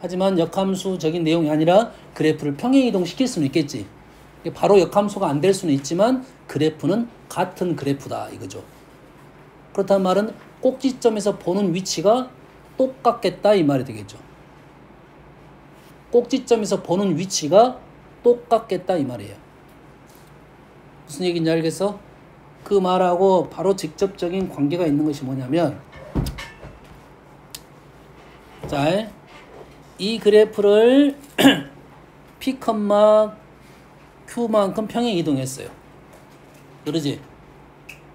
하지만 역함수적인 내용이 아니라 그래프를 평행이동 시킬 수는 있겠지. 바로 역함수가 안 될 수는 있지만 그래프는 같은 그래프다 이거죠. 그렇다는 말은 꼭지점에서 보는 위치가 똑같겠다 이 말이 되겠죠. 꼭지점에서 보는 위치가 똑같겠다 이 말이에요. 무슨 얘기인지 알겠어? 그 말하고 바로 직접적인 관계가 있는 것이 뭐냐면, 자, 이 그래프를 P, Q만큼 평행 이동했어요. 그러지?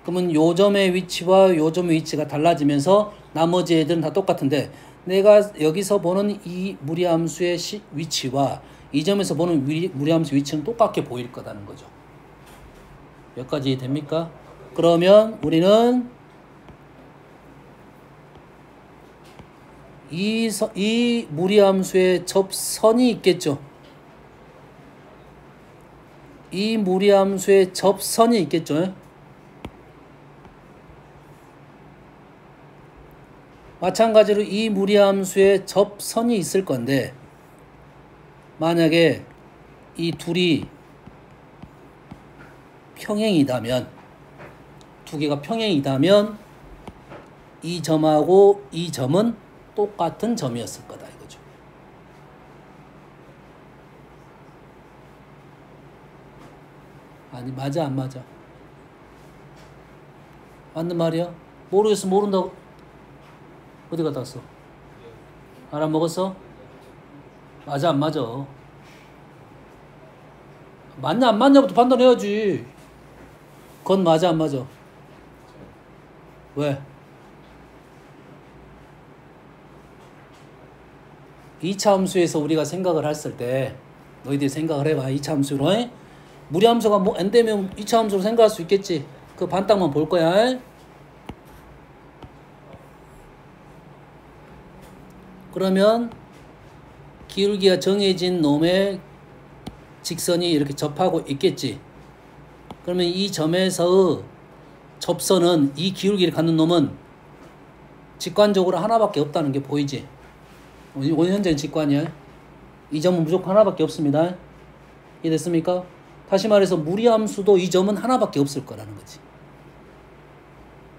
그러면 요 점의 위치와 요 점의 위치가 달라지면서 나머지 애들은 다 똑같은데, 내가 여기서 보는 이 무리함수의 위치와 이 점에서 보는 무리함수 위치는 똑같게 보일 거다는 거죠. 여기까지 됩니까? 그러면 우리는 이 무리함수의 접선이 있겠죠. 이 무리함수의 접선이 있겠죠. 마찬가지로 이 무리함수의 접선이 있을 건데, 만약에 이 둘이 평행이다면, 두 개가 평행이다면 이 점하고 이 점은 똑같은 점이었을 거다 이거죠. 아니, 맞아 안 맞아? 맞는 말이야? 모르겠어. 모른다고. 어디 갔다 왔어? 알아먹었어? 맞아 안 맞아? 맞냐 안 맞냐부터 판단해야지. 그건 맞아 안 맞아? 왜? 2차 함수에서 우리가 생각을 했을 때, 너희들이 생각을 해봐. 2차 함수로 무리함수가 뭐 n 되면 2차 함수로 생각할 수 있겠지. 그 반딱만 볼 거야. 그러면 기울기가 정해진 놈의 직선이 이렇게 접하고 있겠지. 그러면 이 점에서 접선은, 이 기울기를 갖는 놈은 직관적으로 하나밖에 없다는 게 보이지. 오늘 현재는 직관이야. 이 점은 무조건 하나밖에 없습니다. 이해됐습니까? 다시 말해서 무리함수도 이 점은 하나밖에 없을 거라는 거지.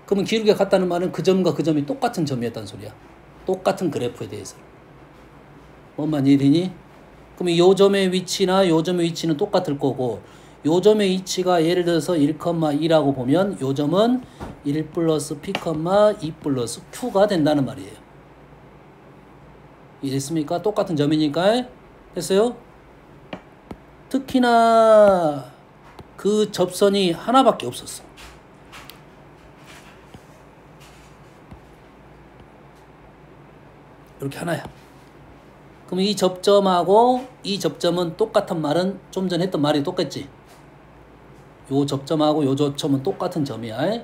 그러면 기울기가 같다는 말은 그 점과 그 점이 똑같은 점이었다는 소리야. 똑같은 그래프에 대해서. 뭔 말이니? 그럼 요 점의 위치나 요 점의 위치는 똑같을 거고, 요 점의 위치가 예를 들어서 1,2라고 보면 요 점은 1 플러스 P, 2 플러스 Q가 된다는 말이에요. 이해됐습니까? 똑같은 점이니까. 됐어요? 특히나 그 접선이 하나밖에 없었어. 이렇게 하나야. 그럼 이 접점하고 이 접점은 똑같은 말은 좀 전에 했던 말이 똑같지. 요 접점하고 요 접점은 똑같은 점이야.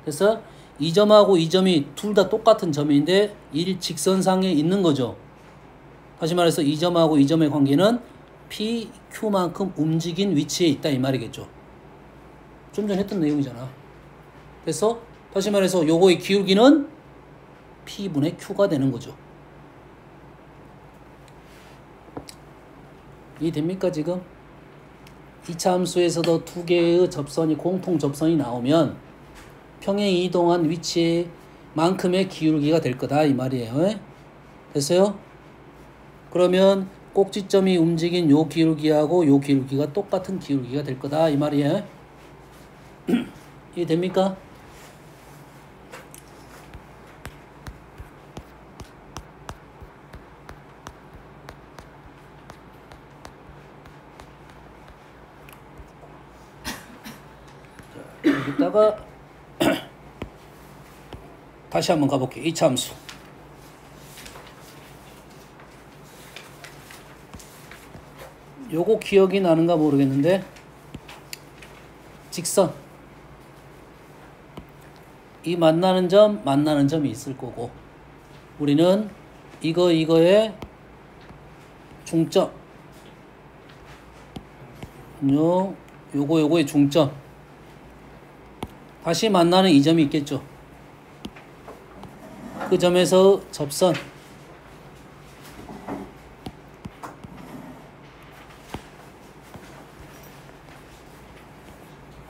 그래서 이 점하고 이 점이 둘 다 똑같은 점인데 일직선상에 있는 거죠. 다시 말해서 이 점하고 이 점의 관계는 P, Q만큼 움직인 위치에 있다 이 말이겠죠. 좀 전에 했던 내용이잖아. 그래서 다시 말해서 요거의 기울기는 P분의 Q가 되는 거죠. 이해됩니까 지금? 2차 함수에서도 두 개의 접선이 공통 접선이 나오면 평행 이동한 위치만큼의 기울기가 될 거다 이 말이에요. 됐어요? 그러면 꼭지점이 움직인 요 기울기하고 요 기울기가 똑같은 기울기가 될 거다 이 말이에요. 이해됩니까? 여기다가 다시 한번 가볼게요. 2차 함수. 요거 기억이 나는가 모르겠는데, 직선 이 만나는 점이 있을 거고, 우리는 이거의 중점, 요거의 중점, 다시 만나는 이 점이 있겠죠. 그 점에서 접선,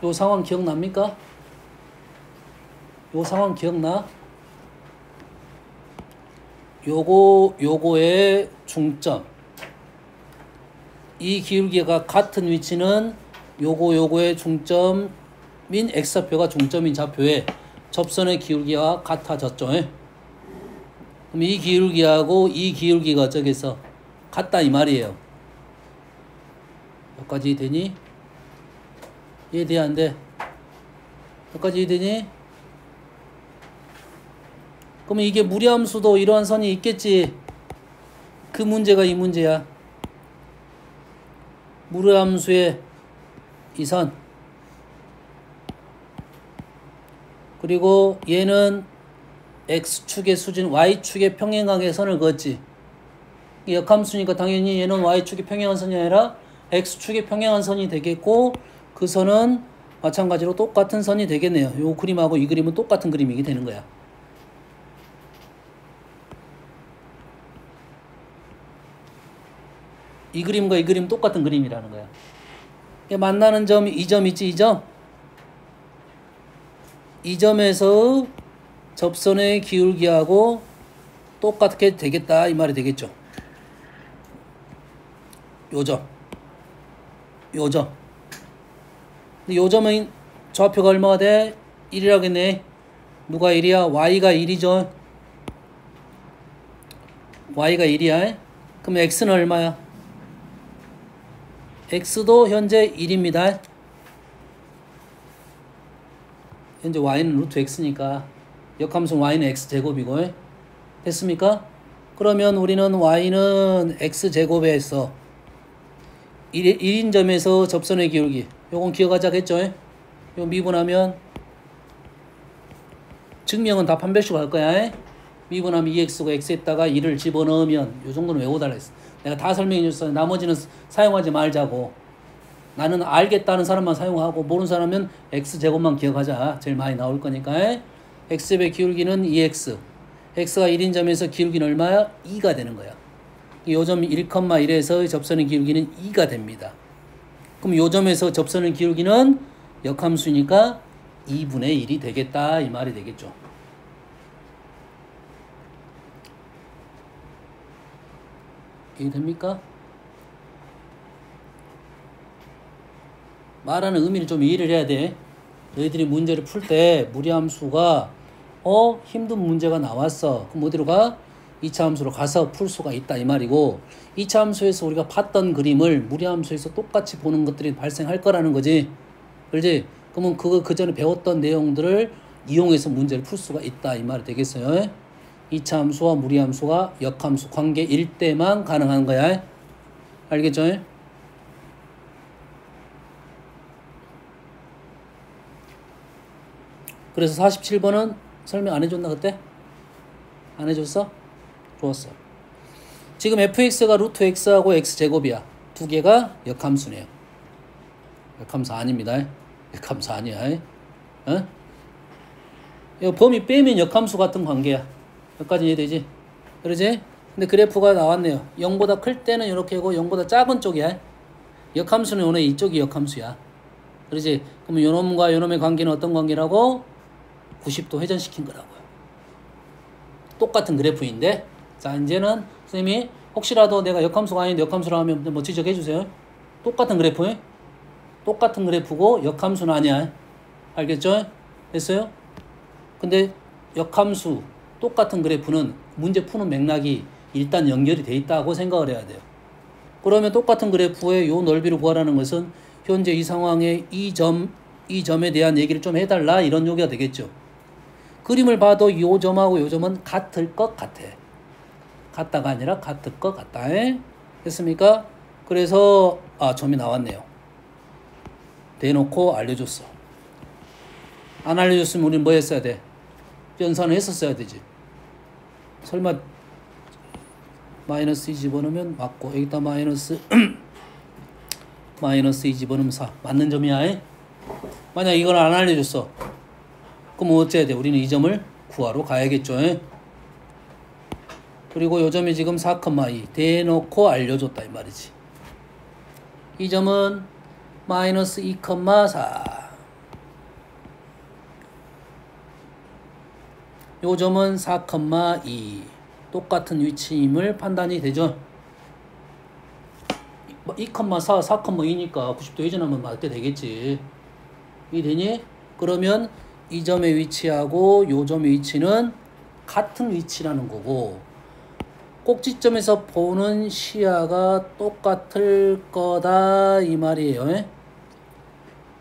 요 상황 기억납니까? 요 상황 기억나? 요거의 중점. 이 기울기가 같은 위치는 요거의 중점인 x좌표가 중점인 좌표에 접선의 기울기와 같아졌죠. 그럼 이 기울기하고 이 기울기가 저기서 같다 이 말이에요. 여기까지 되니? 이해돼 안 돼? 여기까지 이해되니? 그러면 이게 무리함수도 이러한 선이 있겠지. 그 문제가 이 문제야. 무리함수의 이 선. 그리고 얘는 x축의 수진, y축의 평행각의 선을 그었지. 역함수니까 당연히 얘는 y축의 평행한 선이 아니라 x축의 평행한 선이 되겠고, 그 선은 마찬가지로 똑같은 선이 되겠네요. 요 그림하고 이 그림은 똑같은 그림이게 되는 거야. 이 그림과 이 그림 똑같은 그림이라는 거야. 만나는 점, 이 점 있지, 이 점. 이 점에서 접선의 기울기하고 똑같게 되겠다 이 말이 되겠죠. 요 점. 요 점. 근데 요 점은 좌표가 얼마가 돼? 1이라겠네. 누가 1이야? y가 1이죠. y가 1이야. 그럼 x는 얼마야? x도 현재 1입니다. 현재 y는 루트 x니까 역함수는 y는 x제곱이고 됐습니까? 그러면 우리는 y는 x제곱에서 1인 점에서 접선의 기울기 요건 기억하자겠죠? 요 미분하면 증명은 다 판별식으로 할 거야. 미분하면 2x가 x에다가 1을 집어넣으면 요 정도는 외워달라 했어. 내가 다 설명해 줬어요. 나머지는 사용하지 말자고. 나는 알겠다는 사람만 사용하고 모르는 사람은 x제곱만 기억하자. 제일 많이 나올 거니까. x제곱의 기울기는 2x. x가 1인 점에서 기울기는 얼마야? 2가 되는 거야. 요 점 1,1에서 접선의 기울기는 2가 됩니다. 그럼 요 점에서 접선의 기울기는 역함수니까 2분의 1이 되겠다 이 말이 되겠죠. 이해됩니까? 말하는 의미를 좀 이해를 해야 돼. 너희들이 문제를 풀 때 무리함수가 힘든 문제가 나왔어. 그럼 어디로 가? 2차 함수로 가서 풀 수가 있다 이 말이고, 2차 함수에서 우리가 봤던 그림을 무리함수에서 똑같이 보는 것들이 발생할 거라는 거지. 그렇지? 그러면 그 전에 배웠던 내용들을 이용해서 문제를 풀 수가 있다 이 말이 되겠어요. 2차 함수와 무리함수가 역함수 관계일 때만 가능한 거야. 알겠죠? 그래서 47번은 설명 안 해줬나 그때? 안 해줬어? 좋았어. 지금 fx가 루트 x하고 x제곱이야. 두 개가 역함수네요. 역함수 아닙니다. 역함수 아니야. 어? 이거 범위 빼면 역함수 같은 관계야. 여기까지 이해되지? 그러지? 근데 그래프가 나왔네요. 0보다 클 때는 이렇게고 0보다 작은 쪽이야. 역함수는 오늘 이쪽이 역함수야. 그러지? 그럼 요놈과 요놈의 관계는 어떤 관계라고? 90도 회전시킨 거라고요. 똑같은 그래프인데, 자 이제는 선생님이 혹시라도 내가 역함수가 아닌데 역함수라 하면 뭐 지적해 주세요. 똑같은 그래프에 똑같은 그래프고 역함수는 아니야. 알겠죠? 됐어요? 근데 역함수 똑같은 그래프는 문제 푸는 맥락이 일단 연결이 돼 있다고 생각을 해야 돼요. 그러면 똑같은 그래프의 요 넓이를 구하라는 것은 현재 이 상황에 이 점에 대한 얘기를 좀 해달라 이런 요구가 되겠죠. 그림을 봐도 요 점하고 요 점은 같을 것 같아. 같다가 아니라 같을 것 같다. 됐습니까? 그래서 점이 나왔네요. 대놓고 알려줬어. 안 알려줬으면 우리는 뭐 했어야 돼? 연산을 했었어야 되지. 설마 마이너스 2 집어넣으면 맞고 여기다 마이너스 마이너스 2 집어넣으면 4 맞는 점이야. 만약 이걸 안 알려줬어. 그럼 어째야 돼? 우리는 이 점을 구하러 가야겠죠. 그리고 요 점이 지금 4,2 대놓고 알려줬다 이 말이지. 이 점은 마이너스 2,4 요 점은 4,2 똑같은 위치임을 판단이 되죠. 2,4, 4,2니까 90도 회전하면 맞게 되겠지. 이 되니? 그러면 이 점의 위치하고 요 점의 위치는 같은 위치라는 거고 꼭지점에서 보는 시야가 똑같을 거다 이 말이에요.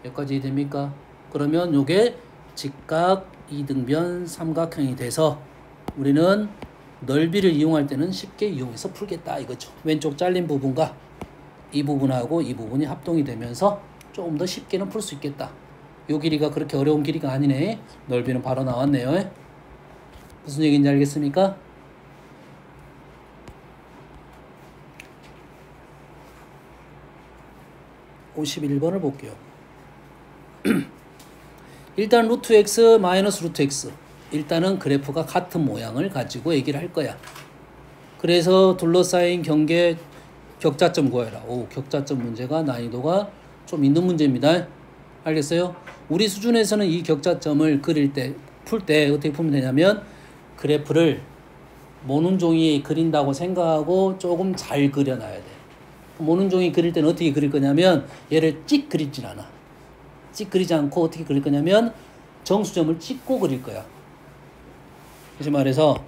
여기까지 됩니까? 그러면 요게 직각 이등변 삼각형이 돼서 우리는 넓이를 이용할 때는 쉽게 이용해서 풀겠다 이거죠. 왼쪽 잘린 부분과 이 부분하고 이 부분이 합동이 되면서 조금 더 쉽게는 풀 수 있겠다. 요 길이가 그렇게 어려운 길이가 아니네. 넓이는 바로 나왔네요. 무슨 얘기인지 알겠습니까? (51번을) 볼게요. 일단 루트 x 마이너스 루트 x 일단은 그래프가 같은 모양을 가지고 얘기를 할 거야. 그래서 둘러싸인 경계 격자점 구해라. 오, 격자점 문제가 난이도가 좀 있는 문제입니다. 알겠어요? 우리 수준에서는 이 격자점을 그릴 때, 풀 때 어떻게 풀면 되냐면 그래프를 모눈 종이에 그린다고 생각하고 조금 잘 그려놔야 돼. 모눈 종이 그릴 때는 어떻게 그릴 거냐면 얘를 찍 그리진 않아. 찍 그리지 않고 어떻게 그릴 거냐면 정수점을 찍고 그릴 거야. 다시 말해서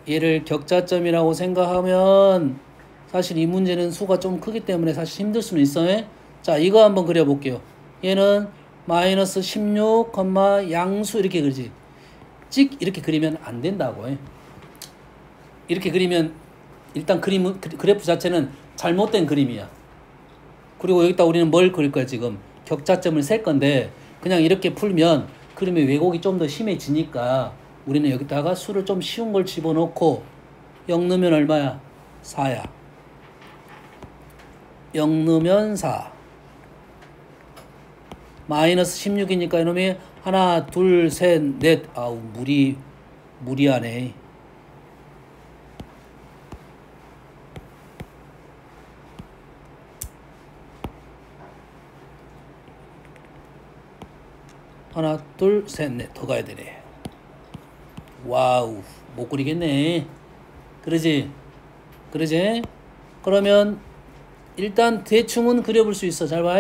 얘를 격자점이라고 생각하면 사실 이 문제는 수가 좀 크기 때문에 사실 힘들 수는 있어요. 자, 이거 한번 그려볼게요. 얘는 마이너스 16, 양수 이렇게 그리지. 찍 이렇게 그리면 안 된다고. 이렇게 그리면 일단 그래프 자체는 잘못된 그림이야. 그리고 여기다 우리는 뭘 그릴 거야 지금? 격자점을 셀 건데 그냥 이렇게 풀면 그림의 왜곡이 좀 더 심해지니까 우리는 여기다가 수를 좀 쉬운 걸 집어넣고 0 넣으면 얼마야? 4야. 0 넣으면 4. 마이너스 16이니까 이놈이 하나, 둘, 셋, 넷. 아우 무리하네. 하나, 둘, 셋, 넷. 더 가야 되네. 와우, 못 그리겠네. 그러지? 그러면 일단 대충은 그려볼 수 있어. 잘 봐.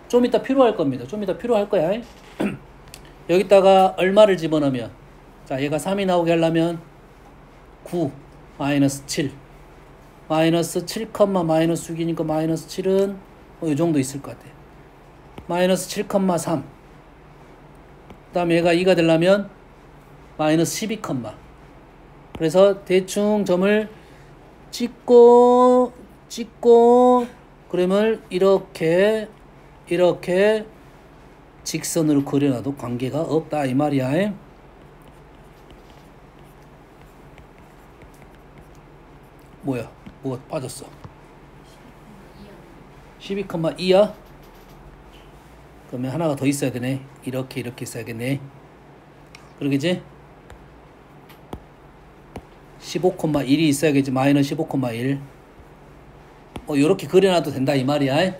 좀 이따 필요할 겁니다. 좀 이따 필요할 거야. 여기다가 얼마를 집어넣으면, 자, 얘가 3이 나오게 하려면 9 마이너스 7 마이너스 7, 마이너스 6이니까 마이너스 7은 이 정도 있을 것 같아. 마이너스 7, 3. 그 다음에 얘가 2가 되려면 마이너스 12, 그래서 대충 점을 찍고 그러면 이렇게 직선으로 그려놔도 관계가 없다 이 말이야. 뭐야? 뭐가 빠졌어? 12,2야? 그러면 하나가 더 있어야 되네. 이렇게 있어야겠네. 그러겠지? 15,1이 있어야겠지. 마이너스 15,1. 요렇게 그려놔도 된다 이 말이야.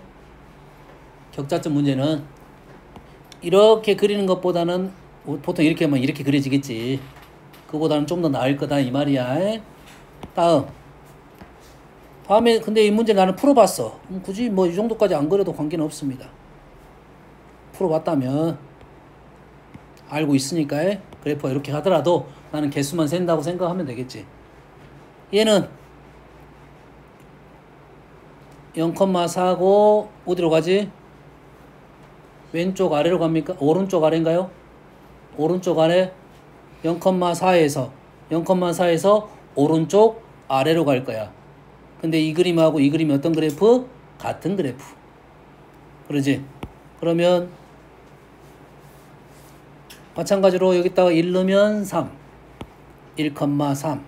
격자점 문제는 이렇게 그리는 것보다는 보통 이렇게 하면 이렇게 그려지겠지. 그보다는 좀 더 나을 거다 이 말이야. 다음에 근데 이 문제 나는 풀어봤어. 굳이 뭐 이 정도까지 안 그려도 관계는 없습니다. 풀어봤다면 알고 있으니까 그래프가 이렇게 하더라도 나는 개수만 센다고 생각하면 되겠지. 얘는 0,4고 어디로 가지? 왼쪽 아래로 갑니까? 오른쪽 아래인가요? 오른쪽 아래 0,4에서 오른쪽 아래로 갈 거야. 근데 이 그림하고 이 그림이 어떤 그래프? 같은 그래프. 그러지? 그러면 마찬가지로 여기다가 1 넣으면 3. 1,3.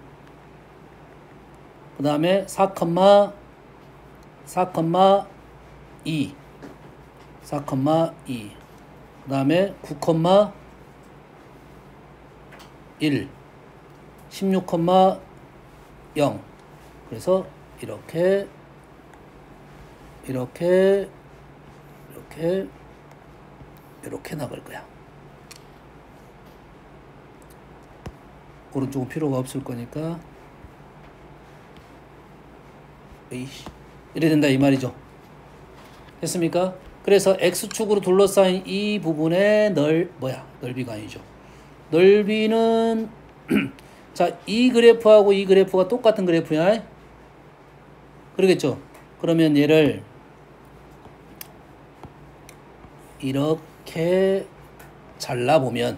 그 다음에 4,2. 4,2. 그 다음에 9,1. 16,0. 그래서 이렇게 나갈 거야. 오른쪽은 필요가 없을 거니까 에이씨, 이래 된다 이 말이죠. 됐습니까? 그래서 x축으로 둘러싸인 이 부분의 넓이가 아니죠. 넓이는 자, 이 그래프하고 이 그래프가 똑같은 그래프야. 그러겠죠? 그러면 얘를 이렇게 잘라보면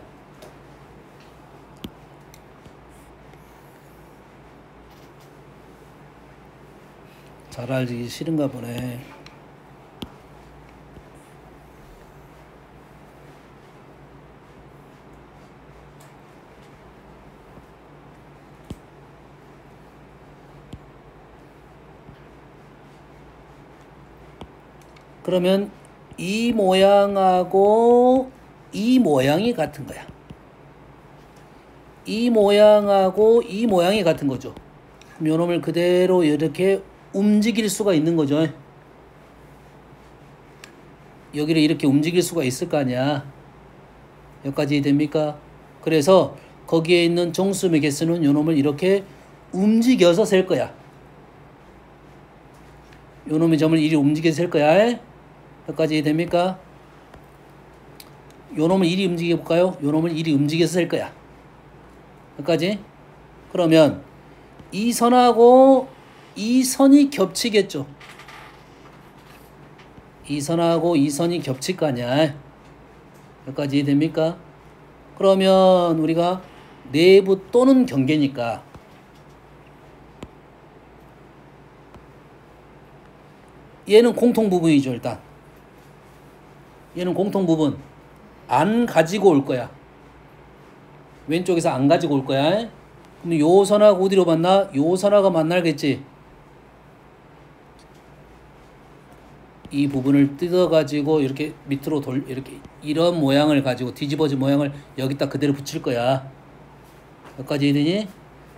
잘 알기 싫은가 보네. 그러면 이 모양하고 이 모양이 같은 거야. 이 모양하고 이 모양이 같은 거죠. 그럼 요 놈을 그대로 이렇게 움직일 수가 있는 거죠. 여기를 이렇게 움직일 수가 있을 거 아니야. 여기까지 됩니까? 그래서 거기에 있는 정수음의 개수는 요 놈을 이렇게 움직여서 셀 거야. 요 놈의 점을 이리 움직여서 셀 거야. 여기까지 됩니까? 요 놈을 이리 움직여 볼까요? 요 놈을 이리 움직여서 셀 거야. 여기까지? 그러면 이 선하고 이 선이 겹치겠죠. 이 선하고 이 선이 겹칠 거 아니야. 여기까지 됩니까? 그러면 우리가 내부 또는 경계니까 얘는 공통 부분이죠. 일단 얘는 공통 부분 안 가지고 올 거야. 왼쪽에서 안 가지고 올 거야. 그럼 요 선하고 어디로 만나? 요 선하고 만나겠지. 이 부분을 뜯어가지고 이렇게 밑으로 이렇게 이런 모양을 가지고 뒤집어진 모양을 여기다 그대로 붙일 거야. 여기까지 되니?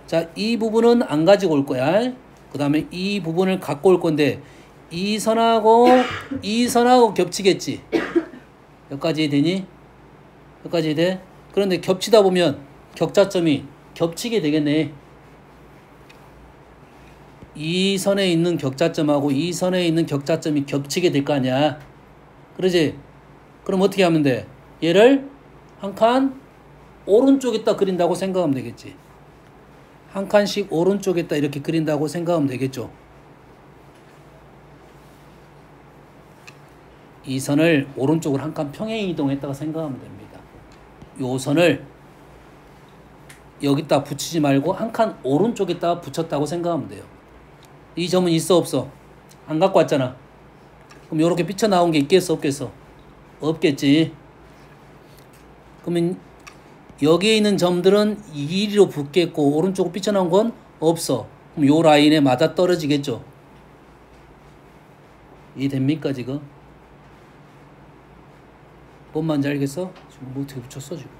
자, 이 부분은 안 가지고 올 거야. 그 다음에 이 부분을 갖고 올 건데 이 선하고 겹치겠지. 여기까지 되니? 여기까지 돼? 그런데 겹치다 보면 격자점이 겹치게 되겠네. 이 선에 있는 격자점하고 이 선에 있는 격자점이 겹치게 될 거 아니야. 그러지? 그럼 어떻게 하면 돼? 얘를 한 칸 오른쪽에다 그린다고 생각하면 되겠지. 한 칸씩 오른쪽에다 이렇게 그린다고 생각하면 되겠죠. 이 선을 오른쪽으로 한 칸 평행 이동했다고 생각하면 됩니다. 요 선을 여기다 붙이지 말고 한 칸 오른쪽에다 붙였다고 생각하면 돼요. 이 점은 있어 없어? 안 갖고 왔잖아. 그럼 요렇게 삐쳐나온 게 있겠어 없겠어? 없겠지. 그러면 여기에 있는 점들은 이리로 붙겠고 오른쪽으로 삐쳐나온 건 없어. 그럼 요 라인에 맞아 떨어지겠죠. 이해됩니까 지금? 뭔 말인지 알겠어? 지금 뭐 어떻게 붙였어 지금?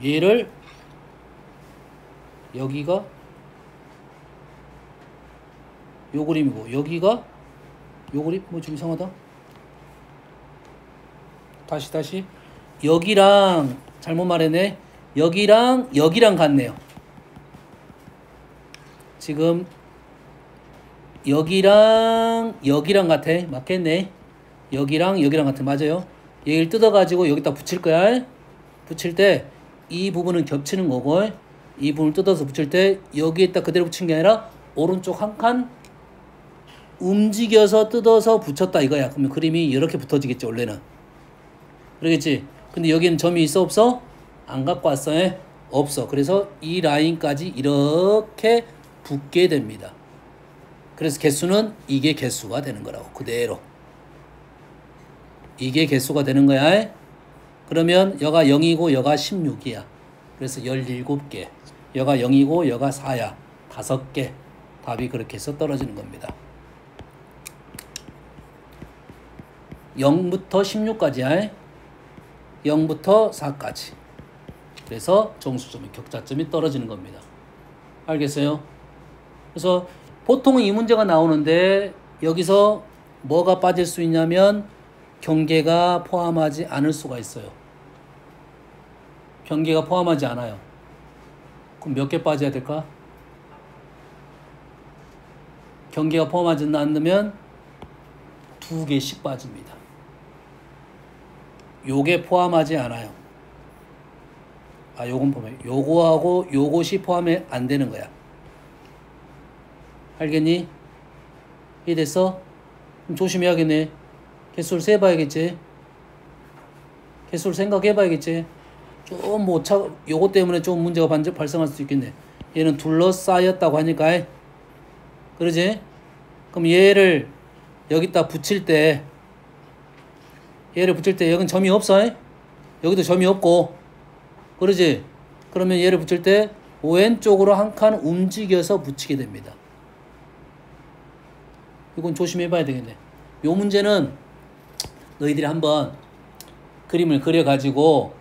얘를 여기가 요 그림이고 여기가 요 그림? 뭐 좀 이상하다. 다시 여기랑 잘못 말했네. 여기랑 같네요. 지금 여기랑 같아. 맞겠네. 여기랑 같아. 맞아요. 얘를 뜯어가지고 여기다 붙일 거야. 붙일 때 이 부분은 겹치는 거고 이 부분을 뜯어서 붙일 때 여기에다 그대로 붙인 게 아니라 오른쪽 한 칸 움직여서 뜯어서 붙였다 이거야. 그러면 그림이 이렇게 붙어지겠지 원래는. 그러겠지. 근데 여기는 점이 있어 없어? 안 갖고 왔어. 없어. 그래서 이 라인까지 이렇게 붙게 됩니다. 그래서 개수는 이게 개수가 되는 거라고. 그대로 이게 개수가 되는 거야. 그러면 여가 0이고 여가 16이야. 그래서 17개. 여가 0이고 여가 4야. 5개. 답이 그렇게 해서 떨어지는 겁니다. 0부터 16까지야. 0부터 4까지. 그래서 정수점이 격자점이 떨어지는 겁니다. 알겠어요? 그래서 보통은 이 문제가 나오는데 여기서 뭐가 빠질 수 있냐면 경계가 포함하지 않을 수가 있어요. 경계가 포함하지 않아요. 그럼 몇 개 빠져야 될까? 경계가 포함하지 않으면 2개씩 빠집니다. 요게 포함하지 않아요. 요건 포함해. 요거하고 요것이 포함이 안 되는 거야. 알겠니? 이해됐어? 그럼 조심해야겠네. 개수를 세봐야겠지. 개수를 생각해봐야겠지. 좀 요거 때문에 좀 문제가 발생할 수도 있겠네. 얘는 둘러싸였다고 하니까. 그러지? 그럼 얘를 여기다 붙일 때 여긴 점이 없어. 여기도 점이 없고. 그러지? 그러면 얘를 붙일 때 왼쪽으로 한 칸 움직여서 붙이게 됩니다. 이건 조심해봐야 되겠네. 요 문제는 너희들이 한번 그림을 그려가지고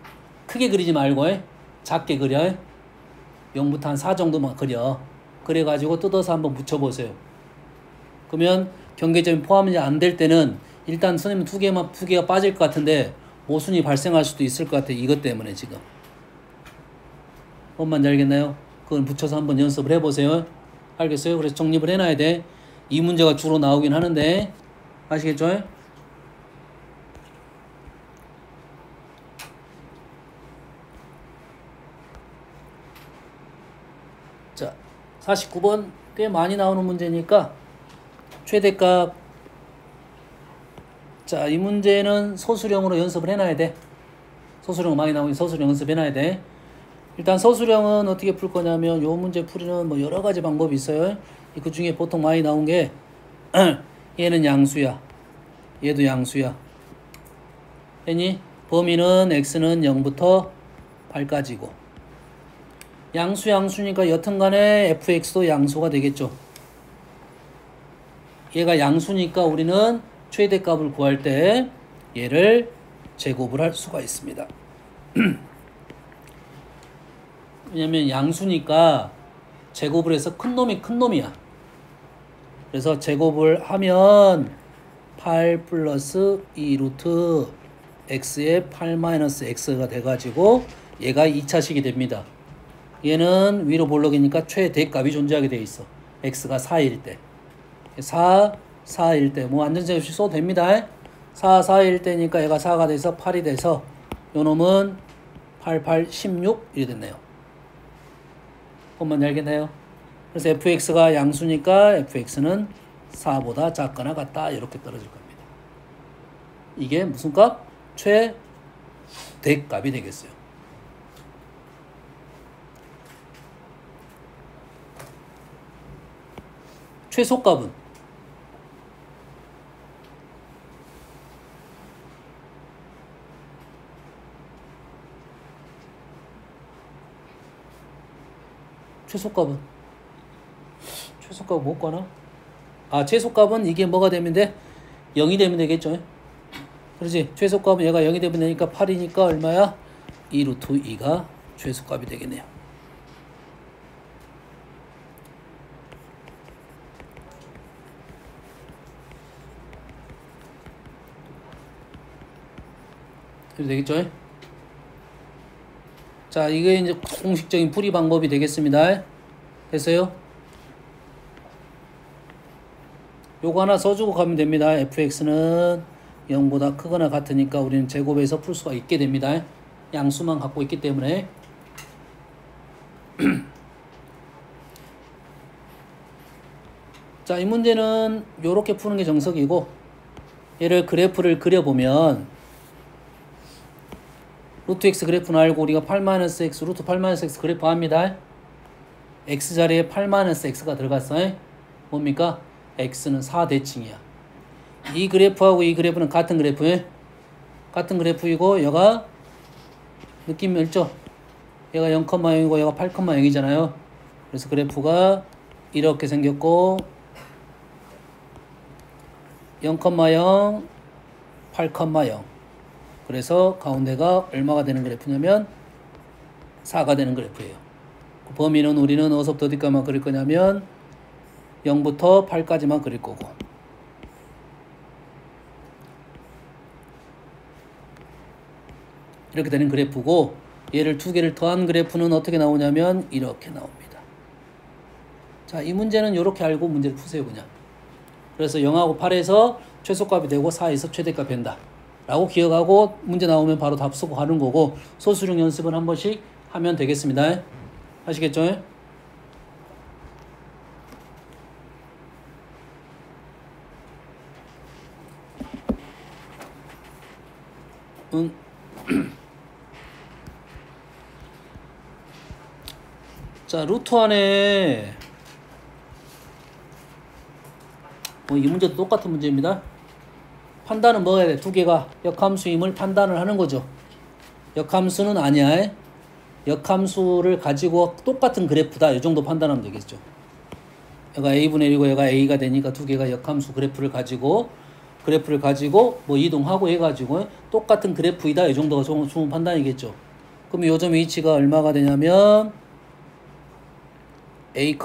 크게 그리지 말고 작게 그려. 0부터 한 4 정도만 그려. 그래가지고 뜯어서 한번 붙여보세요. 그러면 경계점이 포함이 안 될 때는 일단 선생님 두 개가 빠질 것 같은데 모순이 발생할 수도 있을 것 같아. 이것 때문에 지금. 뭔 말인지 알겠나요? 그걸 붙여서 한번 연습을 해보세요. 알겠어요? 그래서 정립을 해놔야 돼. 이 문제가 주로 나오긴 하는데 아시겠죠? 자, 49번 꽤 많이 나오는 문제니까 최대값. 자, 이 문제는 소수령으로 연습을 해놔야 돼. 소수령 많이 나오니 소수령 연습해놔야 돼. 일단 소수령은 어떻게 풀 거냐면 요 문제 풀이는 뭐 여러 가지 방법이 있어요. 그 중에 보통 많이 나온 게 얘는 양수야. 얘도 양수야. 됐니? 범위는 x는 0부터 8까지고. 양수니까 여튼간에 fx도 양수가 되겠죠. 얘가 양수니까 우리는 최대값을 구할 때 얘를 제곱을 할 수가 있습니다. 왜냐면 양수니까 제곱을 해서 큰 놈이 큰 놈이야. 그래서 제곱을 하면 8 플러스 2 루트 x의 8 마이너스 x가 돼가지고 얘가 2차식이 됩니다. 얘는 위로 볼록이니까 최대값이 존재하게 돼 있어. x가 4일 때. 4일 때 뭐 안전제 없이 써도 됩니다. 4일 때니까 얘가 4가 돼서 8이 돼서 요 놈은 8, 8, 16 이렇게 됐네요. 뭔지 알겠나요? 그래서 fx가 양수니까 fx는 4보다 작거나 같다 이렇게 떨어질 겁니다. 이게 무슨 값? 최대값이 되겠어요. 최소값은 최소값은 못 가나? 최소값은 이게 뭐가 되면 돼? 0이 되면 되겠죠. 그렇지? 최소값은 얘가 0이 되면 되니까 8이니까 얼마야? 2 루트 2가 최소값이 되겠네요. 그래도 되겠죠? 자, 이게 이제 공식적인 풀이 방법이 되겠습니다. 됐어요? 요거 하나 써주고 가면 됩니다. fx는 0보다 크거나 같으니까 우리는 제곱해서 풀 수가 있게 됩니다. 양수만 갖고 있기 때문에. 자, 이 문제는 요렇게 푸는 게 정석이고, 얘를 그래프를 그려보면 루트 x 그래프는 알고 우리가 8-x, 루트 8-x 그래프 합니다. x 자리에 8-x가 들어갔어. 뭡니까? x는 4대칭이야. 이 그래프하고 이 그래프는 같은 그래프에 같은 그래프이고 얘가 느낌 있죠? 얘가 0,0이고 얘가 8,0이잖아요. 그래서 그래프가 이렇게 생겼고 0,0, 8,0. 그래서 가운데가 얼마가 되는 그래프냐면 4가 되는 그래프예요. 그 범위는 우리는 어디서부터 어디까지만 그릴 거냐면 0부터 8까지만 그릴 거고. 이렇게 되는 그래프고 얘를 두 개를 더한 그래프는 어떻게 나오냐면 이렇게 나옵니다. 자, 이 문제는 이렇게 알고 문제를 푸세요 그냥. 그래서 0하고 8에서 최소값이 되고 4에서 최대값이 된다 라고 기억하고 문제 나오면 바로 답 쓰고 가는 거고, 소수령 연습은 한 번씩 하면 되겠습니다. 아시겠죠? 자, 루트 안에 이 문제도 똑같은 문제입니다. 판단은 뭐가 해야 돼? 두 개가 역함수임을 판단을 하는 거죠. 역함수는 아니야. 역함수를 가지고 똑같은 그래프다. 이 정도 판단하면 되겠죠. 얘가 a분의 1이고 얘가 a가 되니까 두 개가 역함수 그래프를 가지고 뭐 이동하고 해가지고 똑같은 그래프이다. 이 정도가 좋은 판단이겠죠. 그럼 요점의 위치가 얼마가 되냐면 a,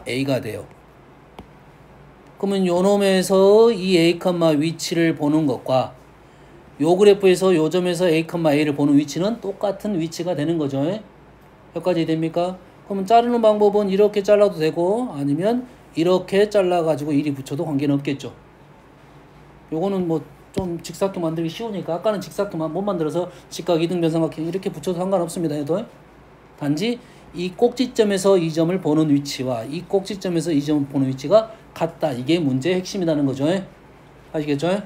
a가 돼요. 그러면 요 놈에서 이 a, 위치를 보는 것과 요 그래프에서 요 점에서 a, a를 보는 위치는 똑같은 위치가 되는 거죠. 여기까지 됩니까? 그러면 자르는 방법은 이렇게 잘라도 되고 아니면 이렇게 잘라가지고 이리 붙여도 관계는 없겠죠. 요거는 뭐 좀 직사각 만들기 쉬우니까 아까는 직사각만 못 만들어서 직각 이등변삼각형 이렇게 붙여도 상관없습니다. 해도 단지 이 꼭지점에서 이 점을 보는 위치와 이 꼭지점에서 이 점을 보는 위치가 같다. 이게 문제의 핵심이라는 거죠. 아시겠죠?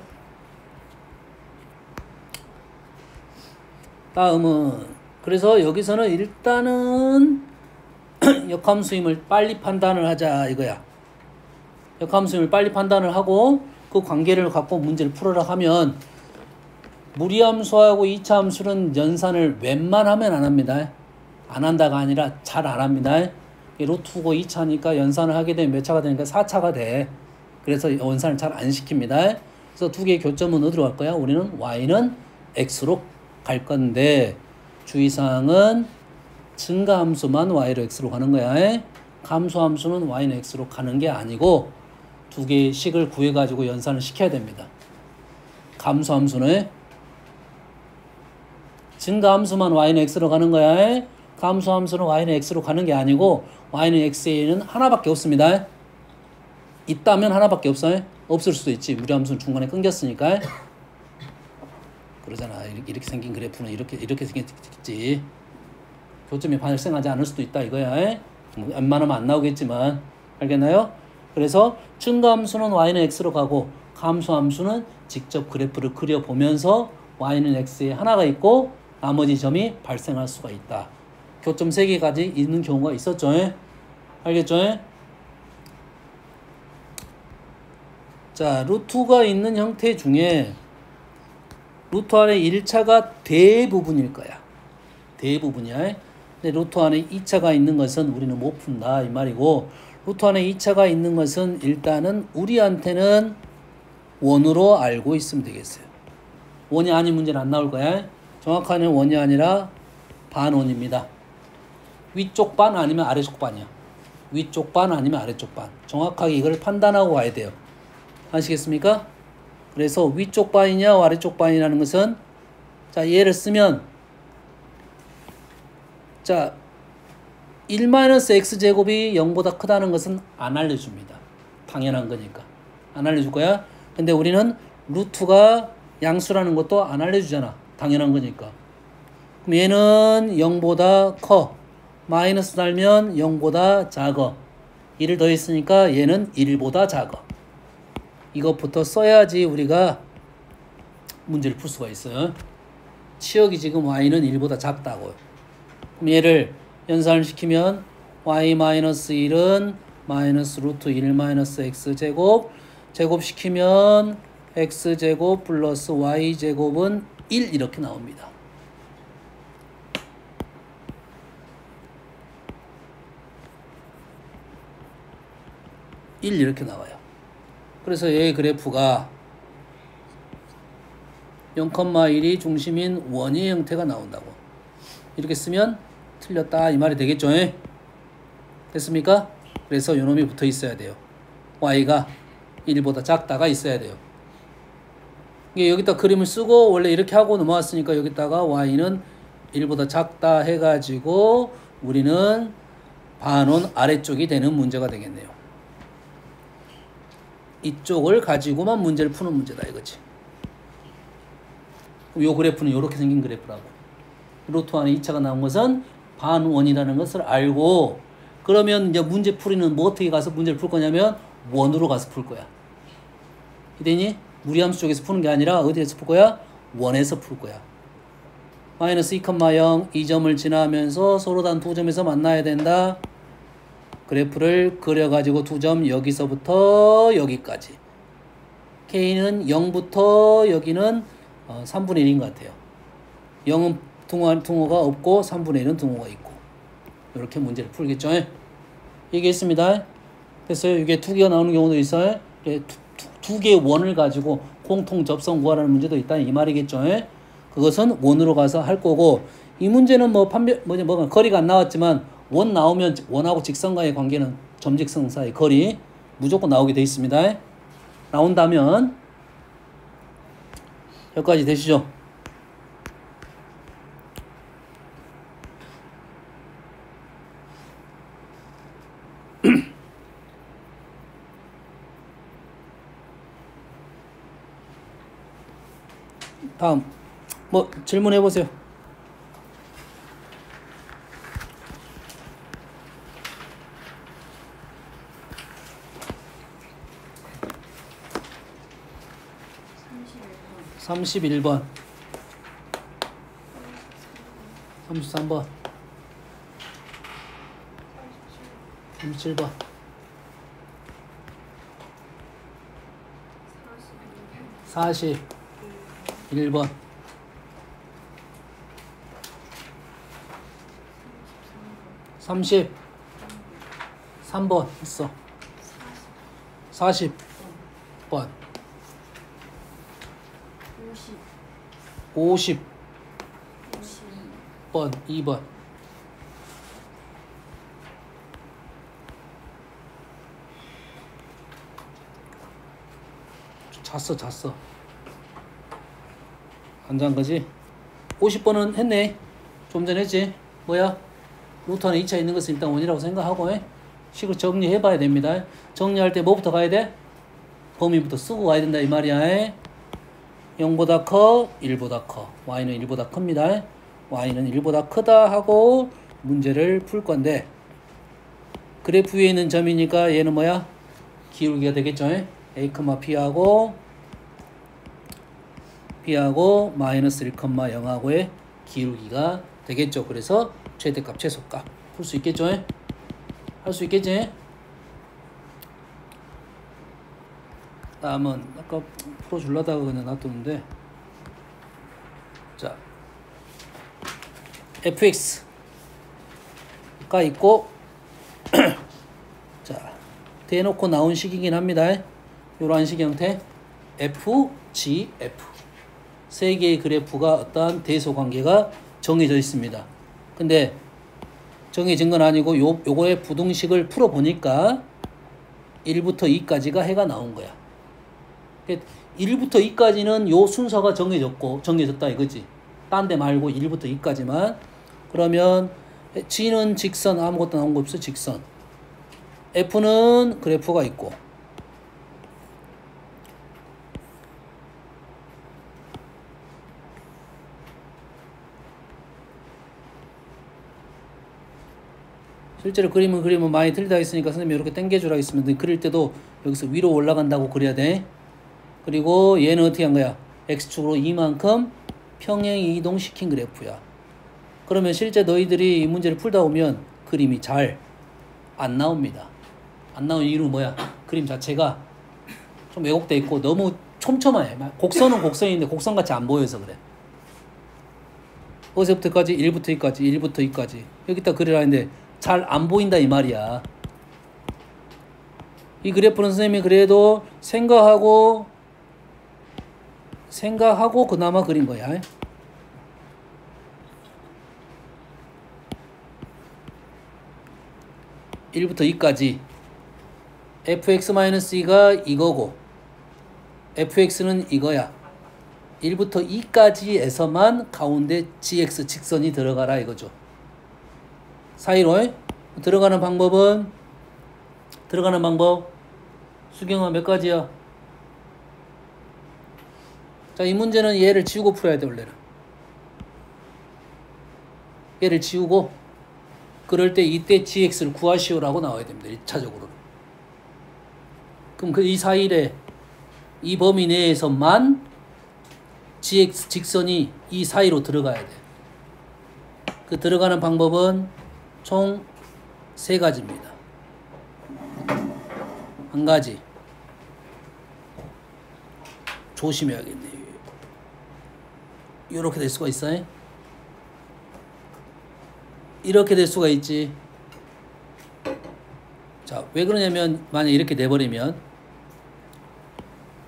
다음은 그래서 여기서는 일단은 역함수임을 빨리 판단을 하자 이거야. 역함수임을 빨리 판단을 하고 그 관계를 갖고 문제를 풀어라 하면, 무리함수하고 2차 함수는 연산을 웬만하면 안 합니다. 안 한다가 아니라 잘 안 합니다. 루트고 2차니까 연산을 하게 되면 몇 차가 되니까 4차가 돼. 그래서 연산을 잘 안 시킵니다. 그래서 두 개의 교점은 어디로 갈 거야? 우리는 y는 x로 갈 건데, 주의사항은 증가함수만 y로 x로 가는 거야. 감소함수는 y는 x로 가는 게 아니고 두 개의 식을 구해가지고 연산을 시켜야 됩니다. 감소함수는 증가함수만 y는 x로 가는 거야. 감소함수는 y는 x로 가는 게 아니고 y는 x에는 하나밖에 없습니다. 있다면 하나밖에 없어요. 없을 수도 있지. 무리함수는 중간에 끊겼으니까. 그러잖아. 이렇게 생긴 그래프는 이렇게 생겼지. 교점이 발생하지 않을 수도 있다 이거야. 웬만하면 안 나오겠지만. 알겠나요? 그래서 증가함수는 y는 x로 가고 감소함수는 직접 그래프를 그려보면서 y는 x에 하나가 있고 나머지 점이 발생할 수가 있다. 교점 3개까지 있는 경우가 있었죠. 알겠죠? 자, 루트가 있는 형태 중에 루트 안에 1차가 대부분일 거야. 대부분이야. 근데 루트 안에 2차가 있는 것은 우리는 못 푼다 이 말이고, 루트 안에 2차가 있는 것은 일단은 우리한테는 원으로 알고 있으면 되겠어요. 원이 아닌 문제는 안 나올 거야. 정확하게는 원이 아니라 반원입니다. 위쪽 반 아니면 아래쪽 반이야. 위쪽 반 아니면 아래쪽 반. 정확하게 이걸 판단하고 와야 돼요. 아시겠습니까? 그래서 위쪽 반이냐 아래쪽 반이라는 것은, 자, 얘를 쓰면, 자, 1-x제곱이 0보다 크다는 것은 안 알려줍니다. 당연한 거니까. 안 알려줄 거야. 근데 우리는 루트가 양수라는 것도 안 알려주잖아. 당연한 거니까. 그럼 얘는 0보다 커. 마이너스 달면 0보다 작아. 1을 더했으니까 얘는 1보다 작아. 이것부터 써야지 우리가 문제를 풀 수가 있어요. 치역이 지금 y는 1보다 작다고요. 그럼 얘를 연산을 시키면 y-1은 마이너스 루트 1-x제곱, 제곱시키면 x제곱 플러스 y제곱은 1 이렇게 나옵니다. 이렇게 나와요. 그래서 얘의 그래프가 0,1이 중심인 원의 형태가 나온다고. 이렇게 쓰면 틀렸다 이 말이 되겠죠? 됐습니까? 그래서 요놈이 붙어 있어야 돼요. y가 1보다 작다가 있어야 돼요. 이게 여기다 그림을 쓰고 원래 이렇게 하고 넘어왔으니까 여기다가 y는 1보다 작다 해가지고 우리는 반원 아래쪽이 되는 문제가 되겠네요. 이쪽을 가지고만 문제를 푸는 문제다 이거지. 요 그래프는 이렇게 생긴 그래프라고. 루트 안에 2차가 나온 것은 반원이라는 것을 알고, 그러면 이제 문제 풀이는 뭐 어떻게 가서 문제를 풀 거냐면 원으로 가서 풀 거야. 이되니? 무리함수 쪽에서 푸는 게 아니라 어디에서 풀 거야? 원에서 풀 거야. 마이너스 2,0 이 점을 지나면서 서로 단 두 점에서 만나야 된다. 그래프를 그려가지고 두 점 여기서부터 여기까지. K는 0부터 여기는 3분의 1인 것 같아요. 0은 등호가 없고 3분의 1은 등호가 있고. 이렇게 문제를 풀겠죠. 얘기했습니다. 됐어요. 이게 두 개가 나오는 경우도 있어요. 두 개의 원을 가지고 공통 접선 구하라는 문제도 있다 이 말이겠죠. 그것은 원으로 가서 할 거고, 이 문제는 뭐 거리가 안 나왔지만 원 나오면 원하고 직선과의 관계는 점직선 사이 거리 무조건 나오게 돼 있습니다. 나온다면 여기까지 되시죠? 다음 뭐 질문해 보세요. (31번) 33번 37번 41번 33번 했어. 40번 50번 2번 잤어. 안 잔 거지? 50번은 했네. 좀 전에 했지? 뭐야? 루트 안에 2차 있는 것은 일단 원이라고 생각하고 식을 정리해 봐야 됩니다. 정리할 때 뭐부터 가야 돼? 범위부터 쓰고 가야 된다 이 말이야. 0보다 커, 1보다 커. y는 1보다 큽니다. y는 1보다 크다 하고 문제를 풀 건데, 그래프 위에 있는 점이니까 얘는 뭐야? 기울기가 되겠죠. a, b하고 마이너스 1,0하고의 기울기가 되겠죠. 그래서 최대값, 최소값 풀 수 있겠죠. 할 수 있겠지. 다음은 아까 풀어주려다가 그냥 놔뒀는데, 자 fx가 있고 자 대놓고 나온 식이긴 합니다. 이러한 식 형태 f, g, f 세 개의 그래프가 어떠한 대소 관계가 정해져 있습니다. 근데 정해진 건 아니고 요거의 부등식을 풀어보니까 1부터 2까지가 해가 나온 거야. 1부터 2까지는 요 순서가 정해졌다 이거지. 딴 데 말고 1부터 2까지만. 그러면 G는 직선, 아무것도 나온 거 없어. 직선. F는 그래프가 있고, 실제로 그리면 많이 틀리다 했으니까 선생님이 이렇게 당겨주라 했으면 그릴 때도 여기서 위로 올라간다고 그려야 돼. 그리고 얘는 어떻게 한 거야? X축으로 이만큼 평행 이동시킨 그래프야. 그러면 실제 너희들이 이 문제를 풀다 보면 그림이 잘 안 나옵니다. 안 나오는 이유는 뭐야? 그림 자체가 좀 왜곡돼 있고 너무 촘촘해. 곡선은 곡선인데 곡선같이 안 보여서 그래. 어디서부터까지? 1부터 2까지, 1부터 2까지. 여기다 그리라 했는데 잘 안 보인다 이 말이야. 이 그래프는 선생님이 그래도 생각하고 그나마 그린 거야. (1부터 2까지) fx-2가 이거고 fx는 이거야. 1부터 2까지에서만 가운데 gx 직선이 들어가라 이거죠. 사이로 들어가는 방법 수경아 몇 가지야? 자, 이 문제는 얘를 지우고 풀어야 돼. 원래는 얘를 지우고 그럴 때 이때 gx를 구하시오라고 나와야 됩니다. 1차적으로는. 그럼 그 이 사이에 이 범위 내에서만 gx 직선이 이 사이로 들어가야 돼. 그 들어가는 방법은 총 3가지입니다. 한 가지 조심해야겠네. 이렇게 될 수가 있어요. 이렇게 될 수가 있지. 자, 왜 그러냐면 만약 이렇게 돼버리면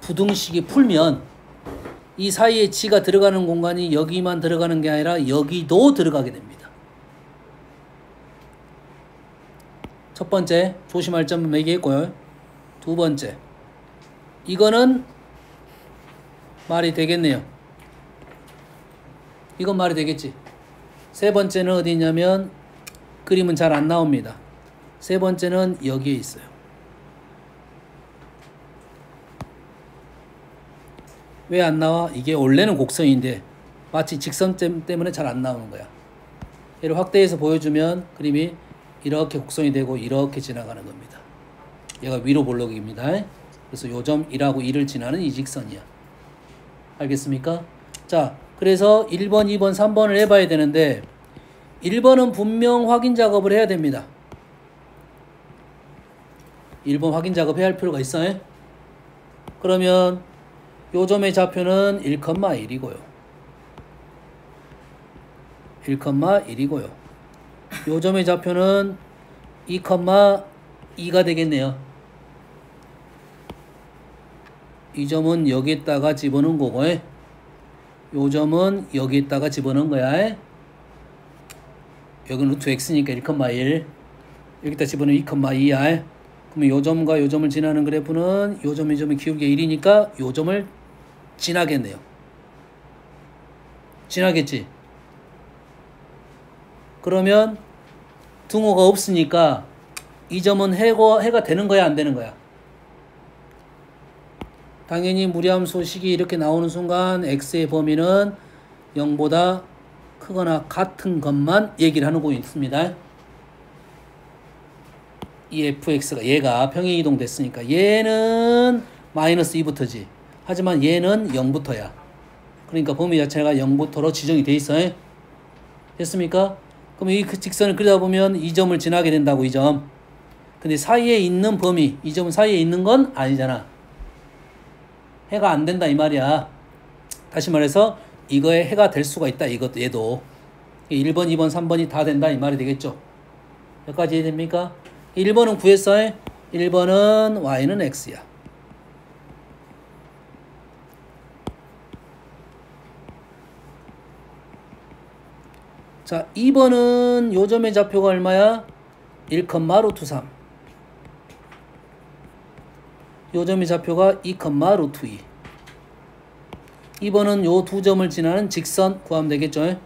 부등식이 풀면 이 사이에 g가 들어가는 공간이 여기만 들어가는 게 아니라 여기도 들어가게 됩니다. 첫 번째 조심할 점은 얘기했고요. 두 번째 이거는 말이 되겠네요. 이건 말이 되겠지. 세 번째는 어디 있냐면 그림은 잘 안 나옵니다. 세 번째는 여기에 있어요. 왜 안 나와? 이게 원래는 곡선인데 마치 직선 때문에 잘 안 나오는 거야. 얘를 확대해서 보여주면 그림이 이렇게 곡선이 되고 이렇게 지나가는 겁니다. 얘가 위로 볼록입니다. 그래서 요점 1하고 2를 지나는 이 직선이야. 알겠습니까? 자, 그래서 1번, 2번, 3번을 해봐야 되는데 1번은 분명 확인 작업을 해야 됩니다. 1번 확인 작업 해야 할 필요가 있어요. 그러면 요점의 좌표는 1,1이고요. 1,1이고요. 요점의 좌표는 2,2가 되겠네요. 이 점은 여기에다가 집어넣은 거고 요 점은 여기에다가 집어넣은 거야. 여기는 루트 x니까 1,1 여기다 집어넣으면 2,2야. 그러면 요 점과 요 점을 지나는 그래프는 요 점, 이 점의 기울기가 1이니까 요 점을 지나겠네요. 지나겠지. 그러면 등호가 없으니까 이 점은 해가 되는 거야, 안 되는 거야? 당연히 무리함수식이 이렇게 나오는 순간 x의 범위는 0보다 크거나 같은 것만 얘기를 하는 곳이 있습니다. 이 fx가 얘가 평행이동 됐으니까 얘는 마이너스 2부터지. 하지만 얘는 0부터야. 그러니까 범위 자체가 0부터로 지정이 돼 있어요. 됐습니까? 그럼 이 직선을 그리다 보면 이 점을 지나게 된다고, 이 점. 근데 사이에 있는 범위, 이 점 사이에 있는 건 아니잖아. 해가 안 된다 이 말이야. 다시 말해서 이거에 해가 될 수가 있다. 이것도 얘도 1번, 2번, 3번이 다 된다 이 말이 되겠죠. 몇 가지 됩니까? 1번은 구했어요. 1번은 y는 x야. 자, 2번은 요점의 좌표가 얼마야? 1,√3. 요점의 좌표가 2,√2. 2번은 요 두 점을 지나는 직선 구하면 되겠죠.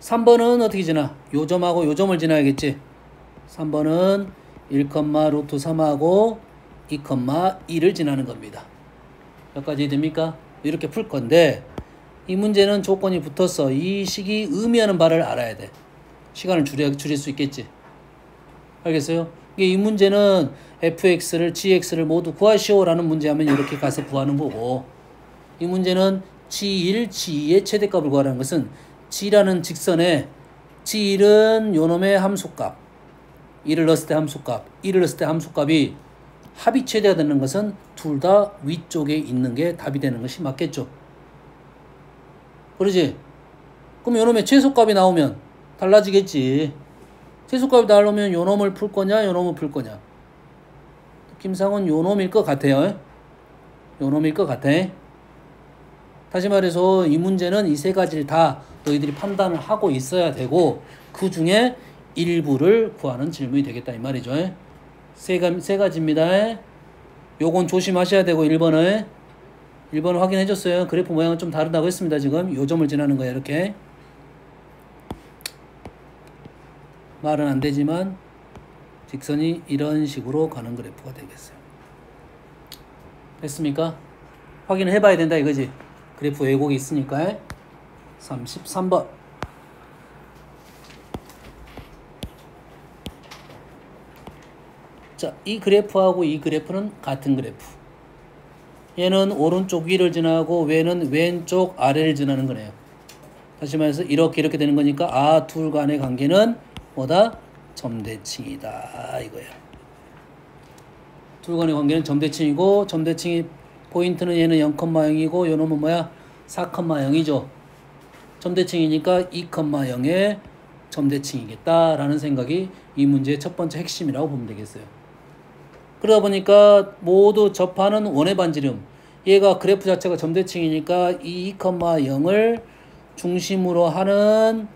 3번은 어떻게 지나? 요 점하고 요 점을 지나야겠지. 3번은 1,√3하고 2,2를 지나는 겁니다. 몇 가지 됩니까? 이렇게 풀 건데 이 문제는 조건이 붙었어. 이 식이 의미하는 바를 알아야 돼. 시간을 줄일 수 있겠지. 알겠어요? 이 문제는 fx를 gx를 모두 구하시오라는 문제 하면 이렇게 가서 구하는 거고, 이 문제는 g1, g2의 최대값을 구하라는 것은 g라는 직선에 g1은 요놈의 함수값, 1을 넣었을 때 함수값, 1을 넣었을 때 함수값이 합이 최대가 되는 것은 둘 다 위쪽에 있는 게 답이 되는 것이 맞겠죠. 그러지? 그럼 요놈의 최소값이 나오면 달라지겠지. 최소값이 나오면 요놈을 풀 거냐, 요놈을 풀 거냐. 느낌상은 요놈일 것 같아요. 요놈일 것 같아. 다시 말해서 이 문제는 이 세 가지를 다 너희들이 판단을 하고 있어야 되고 그 중에 일부를 구하는 질문이 되겠다 이 말이죠. 세 가지입니다. 요건 조심하셔야 되고 1번은 확인해 줬어요. 그래프 모양은 좀 다르다고 했습니다. 지금 요 점을 지나는 거예요. 이렇게 말은 안 되지만 직선이 이런 식으로 가는 그래프가 되겠어요. 됐습니까? 확인을 해봐야 된다 이거지. 그래프 왜곡이 있으니까. 33번. 자, 이 그래프하고 이 그래프는 같은 그래프. 얘는 오른쪽 위를 지나고 얘는 왼쪽 아래를 지나는 거네요. 다시 말해서 이렇게 되는 거니까 둘 간의 관계는 뭐다? 점대칭이다 이거야. 둘 간의 관계는 점대칭이고 점대칭이 포인트는 얘는 0,0이고 요놈은 뭐야? 4,0이죠. 점대칭이니까 2,0의 점대칭이겠다라는 생각이 이 문제의 첫 번째 핵심이라고 보면 되겠어요. 그러다 보니까 모두 접하는 원의 반지름, 얘가 그래프 자체가 점대칭이니까 이 2,0을 중심으로 하는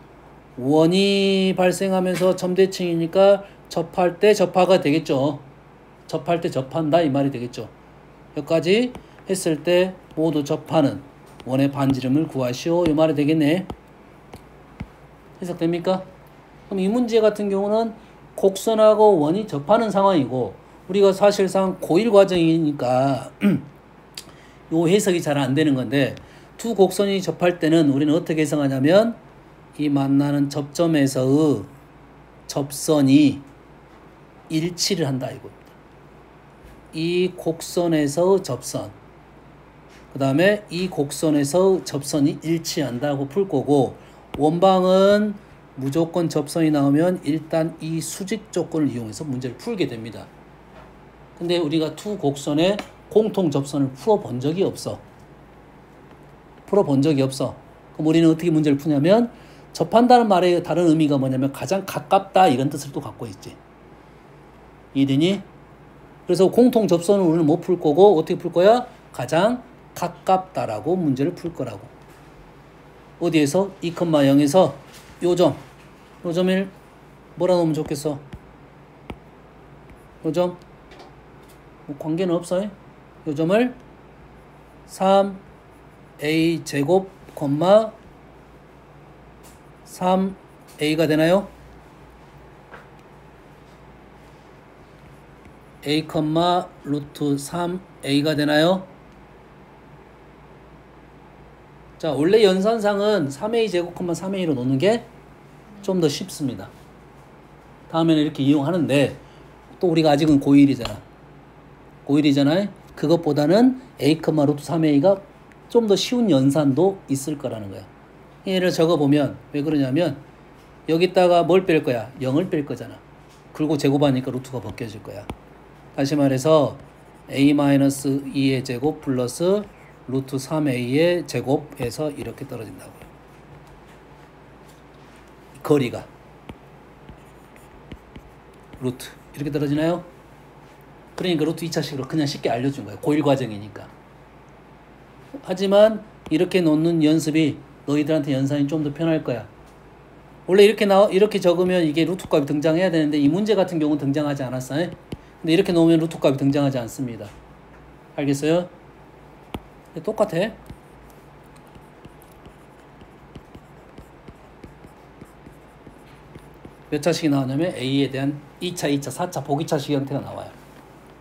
원이 발생하면서 점대칭이니까 접할 때 접하가 되겠죠. 접할 때 접한다 이 말이 되겠죠. 여기까지 했을 때 모두 접하는 원의 반지름을 구하시오 이 말이 되겠네. 해석됩니까? 그럼 이 문제 같은 경우는 곡선하고 원이 접하는 상황이고 우리가 사실상 고1 과정이니까 요 해석이 잘 안 되는 건데 두 곡선이 접할 때는 우리는 어떻게 해석하냐면 이 만나는 접점에서의 접선이 일치를 한다 이겁니다. 이 곡선에서 접선 그 다음에 이 곡선에서 접선이 일치한다고 풀 거고 원방은 무조건 접선이 나오면 일단 이 수직 조건을 이용해서 문제를 풀게 됩니다. 근데 우리가 두 곡선의 공통 접선을 풀어본 적이 없어. 그럼 우리는 어떻게 문제를 푸냐면 접한다는 말의 다른 의미가 뭐냐면 가장 가깝다 이런 뜻을 또 갖고 있지. 이해되니? 그래서 공통 접선을 우리는 못 풀 거고 어떻게 풀 거야? 가장 가깝다라고 문제를 풀 거라고. 어디에서? 2,0에서 요 점을 뭐라 놓으면 좋겠어? 요 점? 뭐 관계는 없어요. 요 점을 3a 제곱, 3a가 되나요? a, 루트 3a가 되나요? 자, 원래 연산상은 3a 제곱, 3a로 놓는 게 좀 더 쉽습니다. 다음에는 이렇게 이용하는데 또 우리가 아직은 고1이잖아요. 그것보다는 a, 루트 3a가 좀 더 쉬운 연산도 있을 거라는 거야. 얘를 적어보면 왜 그러냐면 여기다가 뭘 뺄 거야? 0을 뺄 거잖아. 그리고 제곱하니까 루트가 벗겨질 거야. 다시 말해서 a-2의 제곱 플러스 루트 3a의 제곱해서 이렇게 떨어진다고요. 거리가 루트 이렇게 떨어지나요? 그러니까 루트 2차식으로 그냥 쉽게 알려준 거예요. 고1 과정이니까. 하지만 이렇게 놓는 연습이 너희들한테 연산이 좀 더 편할 거야. 원래 이렇게 적으면 이게 루트 값이 등장해야 되는데 이 문제 같은 경우는 등장하지 않았어요. 근데 이렇게 놓으면 루트 값이 등장하지 않습니다. 알겠어요? 똑같아. 몇 차식이 나오냐면 A에 대한 2차, 2차, 4차, 보기차식 형태가 나와요.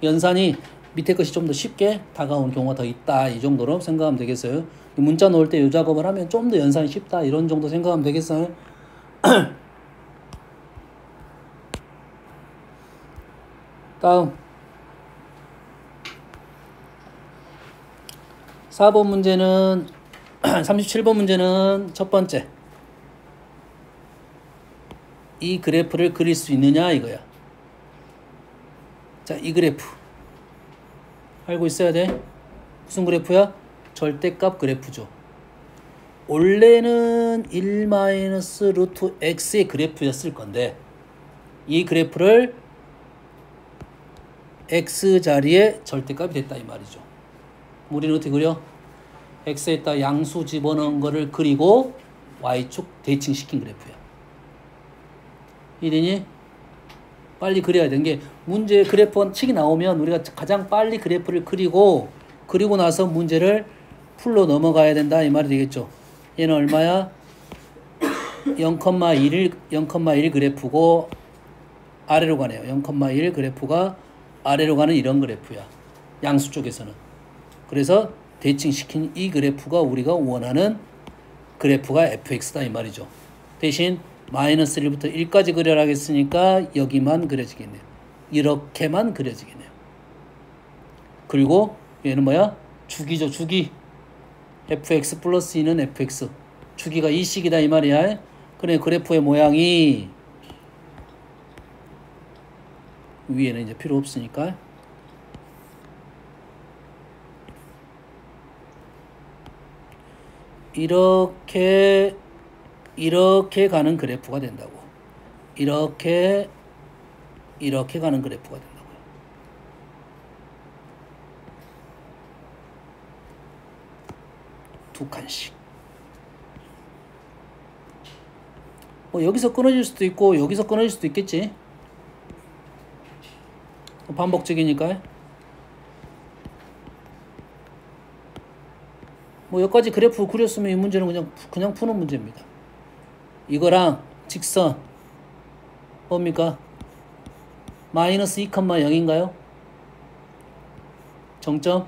연산이 밑에 것이 좀 더 쉽게 다가오는 경우가 더 있다. 이 정도로 생각하면 되겠어요. 문자 놓을 때 이 작업을 하면 좀 더 연산이 쉽다. 이런 정도 생각하면 되겠어요. 다음 4번 문제는 37번 문제는 첫 번째 이 그래프를 그릴 수 있느냐 이거야. 자, 이 그래프 알고 있어야 돼. 무슨 그래프야? 절대값 그래프죠. 원래는 1 루트 x의 그래프였을 건데 이 그래프를 x 자리에 절대값이 됐다 이 말이죠. 우리는 어떻게 그려? x에다 양수 집어넣은 거를 그리고 y축 대칭시킨 그래프야. 이해되니? 빨리 그려야 되는 게 문제 그래프 칙이 나오면 우리가 가장 빨리 그래프를 그리고 나서 문제를 풀로 넘어가야 된다 이 말이 되겠죠. 얘는 얼마야? 0,1 그래프고 아래로 가네요. 0,1 그래프가 아래로 가는 이런 그래프야. 양수 쪽에서는. 그래서 대칭시킨 이 그래프가 우리가 원하는 그래프가 fx다 이 말이죠. 대신 마이너스 1부터 1까지 그려라 하겠으니까 여기만 그려지겠네요. 이렇게만 그려지겠네요. 그리고 얘는 뭐야? 주기죠. 주기. fx 플러스 2는 fx. 주기가 이 식이다 이 말이야. 그래 그래프의 모양이 위에는 이제 필요 없으니까 이렇게 가는 그래프가 된다고. 이렇게 가는 그래프가 된다고요. 두 칸씩. 뭐 여기서 끊어질 수도 있고 여기서 끊어질 수도 있겠지. 반복적이니까. 뭐 여기까지 그래프 그렸으면 이 문제는 그냥 푸는 문제입니다. 이거랑 직선 뭡니까? 마이너스 2,0인가요? 정점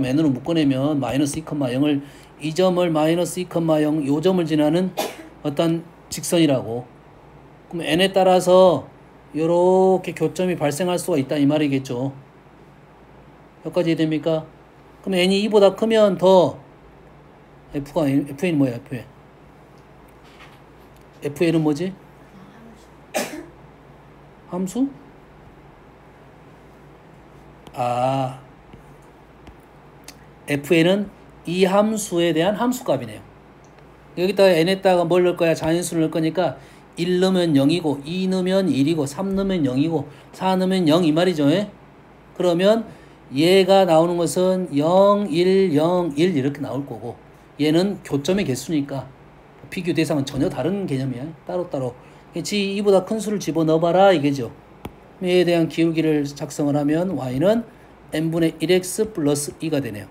n으로 묶어내면 마이너스 2,0을 이 점을 마이너스 2,0 요 점을 지나는 어떤 직선이라고. 그럼 n에 따라서 요렇게 교점이 발생할 수가 있다 이 말이겠죠. 여기까지 이해됩니까? 그럼 n이 2보다 크면 더 FN이 뭐야? FN은 뭐지? 함수? FN은 이 함수에 대한 함수값이네요. 여기다가 n에다가 뭘 넣을 거야? 자연수를 넣을 거니까 1 넣으면 0이고 2 넣으면 1이고 3 넣으면 0이고 4 넣으면 0 이 말이죠. 그러면 얘가 나오는 것은 0, 1, 0, 1 이렇게 나올 거고 얘는 교점의 개수니까 비교 대상은 전혀 다른 개념이야. 따로따로 지 2보다 큰 수를 집어넣어봐라 이게죠. 얘에 대한 기울기를 작성을 하면 y는 n분의 1x 플러스 2가 되네요.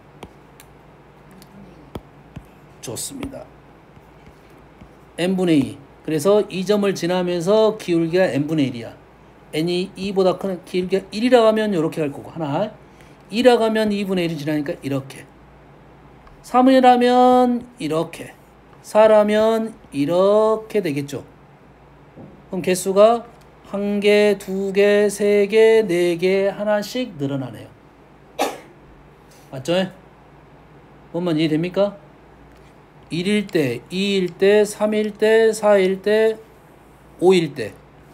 좋습니다. n분의 2. 그래서 이 점을 지나면서 기울기가 n분의 1이야. n이 2보다 큰 기울기가 1이라고 하면 이렇게 갈 거고 하나 2라고 하면 2분의 1이 지나니까 이렇게 3이라면 이렇게 4라면 이렇게 되겠죠. 그럼 개수가 1개, 2개, 3개, 4개 하나씩 늘어나네요. 맞죠? 뭔만 이해됩니까? 1일 때, 2일 때, 3일 때, 4일 때, 5일 때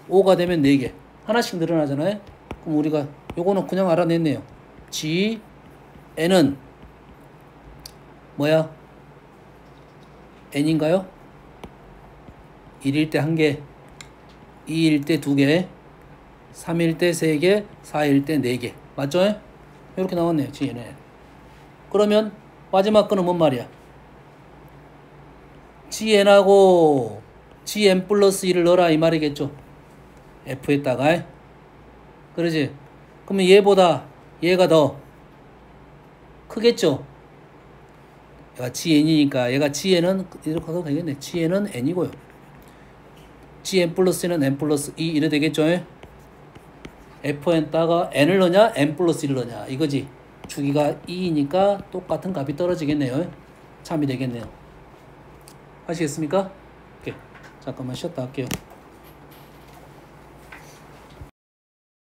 5가 되면 4개 하나씩 늘어나잖아요. 그럼 우리가 요거는 그냥 알아냈네요. G, N은 뭐야? N인가요? 1일 때 1개, 2일 때 2개, 3일 때 3개, 4일 때 4개. 맞죠? 이렇게 나왔네요. G, N. 그러면 마지막 거는 뭔 말이야? GN하고 GN 플러스 1을 넣어라 이 말이겠죠. F에다가. 그러지? 그러면 얘가 더 크겠죠. 얘가 GN이니까 얘가 GN은 이렇게 하도 되겠네. GN은 N이고요. GN 플러스는 N 플러스 2 이래 되겠죠. FN다가 N을 넣냐 N 플러스 1을 넣냐 이거지. 주기가 2이니까 똑같은 값이 떨어지겠네요. 참이 되겠네요. 아시겠습니까? 오케이. 잠깐만 쉬었다 할게요.